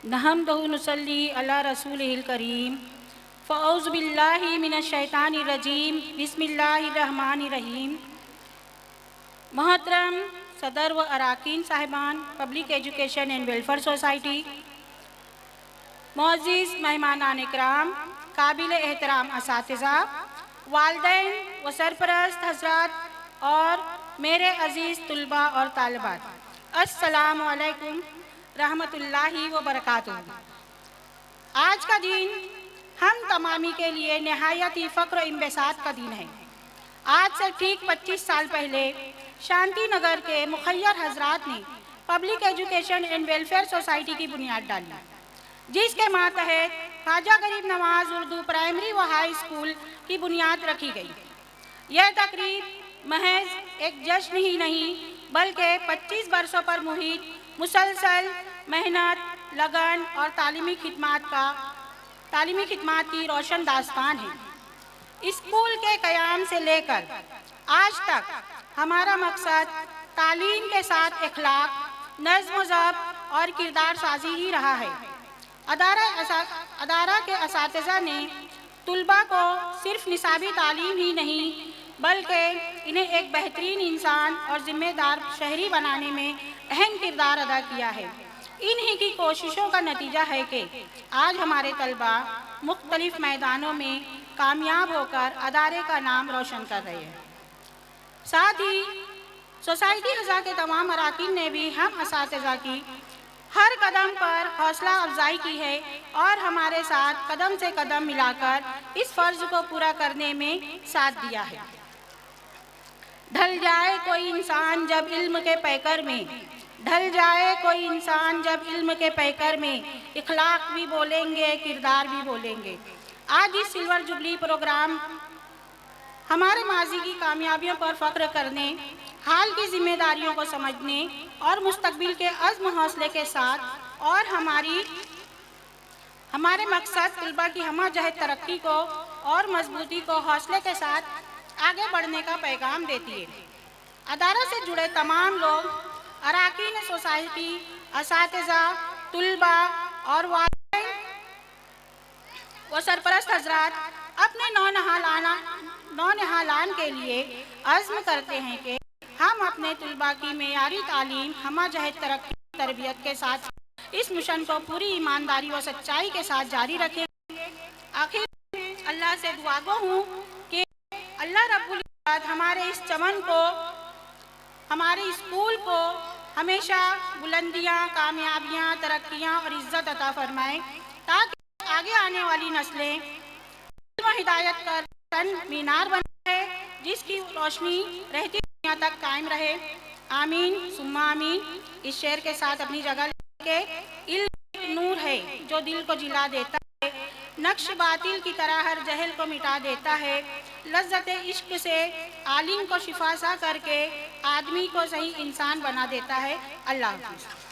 नहमदहु नुसल्ली अला रसूलिहिल करीम। फ़अऊज़ु बिल्लाहि मिनश शैतानिर रजीम। बिस्मिल्लाहिर रहमानिर रहीम। मोहतरम सदर व अराकीन साहिबान, public education and welfare society, मोअज़्ज़िज़ मेहमानान इकराम, काबिल एहतराम असातिज़ा, वालिदैन व सरपरस्त हज़रात और मेरे अज़ीज़ तुलबा और तालिबात, अस्सलामु अलैकुम रहमतुल्लाहि व बरकातुहू। आज का दिन हम तमामी के लिए नहायत ही फ़ख्र व इंबसात का दिन है। आज से ठीक 25 साल पहले शांति नगर के मुखय्यर हजरात ने public education and welfare society की बुनियाद डाली, जिसके मातहत ख्वाजा गरीब नवाज उर्दू प्राइमरी व हाई स्कूल की बुनियाद रखी गई। यह तकरीब महज एक जश्न ही नहीं बल्कि 25 बरसों पर मुहित मुसलसल मेहनत, लगन और तालीमी खिदमात की रोशन दास्तान है। स्कूल के क़याम से लेकर आज तक हमारा मकसद तालीम के साथ इखलाक, नज़्म व ज़ब्त और किरदार साजी ही रहा है। अदारा के असातिज़ा ने तुलबा को सिर्फ निसाबी तालीम ही नहीं बल्कि इन्हें एक बेहतरीन इंसान और ज़िम्मेदार शहरी बनाने में अहम किरदार अदा किया है। इन्हीं की कोशिशों का नतीजा है कि आज हमारे तलबा मुख्तलिफ मैदानों में कामयाब होकर अदारे का नाम रोशन कर रहे हैं। साथ ही सोसाइटी अज़ा के तमाम अराकीन ने भी हम असातिज़ा की हर कदम पर हौसला अफजाई की है और हमारे साथ कदम से कदम मिलाकर इस फ़र्ज़ को पूरा करने में साथ दिया है। ढल जाए कोई इंसान जब इल्म के पैकर में, ढल जाए कोई इंसान जब इल्म के पैकर में, इखलाक भी बोलेंगे, किरदार भी बोलेंगे। आज इस सिल्वर जुबली प्रोग्राम हमारे माजी की कामयाबियों पर फ़ख्र करने, हाल की जिम्मेदारियों को समझने और मुस्तकबिल के अज़्म हौसले के साथ और हमारे मकसद तलबा की हमजहत तरक्की को और मजबूती को हौसले के साथ आगे बढ़ने का पैगाम देती है। अदारा से जुड़े तमाम लोग, अराकीन सोसाइटी, असातिज़ा, तुलबा और वालिदैन व सरपरस्त हजरात अपने नौनिहालान के लिए अज़्म करते हैं कि हम अपने तुलबा की मेयारी तालीम, हमजहत तरक्की, तरबियत के साथ इस मिशन को पूरी ईमानदारी व सच्चाई के साथ जारी रखेंगे। आखिर अल्लाह से दुआ गो हूँ कि अल्लाह रब्बुल इज़्ज़त हमारे इस चमन को, हमारे स्कूल को हमेशा बुलंदियाँ, कामयाबियाँ, तरक्कियाँ और इज़्ज़त अता फरमाए, ताकि आगे आने वाली नस्लें हिदायत कर मीनार बने है, जिसकी रोशनी रहती दुनिया तक कायम रहे। आमीन सुम्मा आमीन। इस शेर के साथ अपनी जगह लेके, इल्म एक नूर है जो दिल को जिला देता है, नक्श बातिल की तरह हर जहल को मिटा देता है, लज्जत इश्क से आलिम को शिफासा करके आदमी को सही इंसान बना देता है। अल्लाह हाफ़िज़।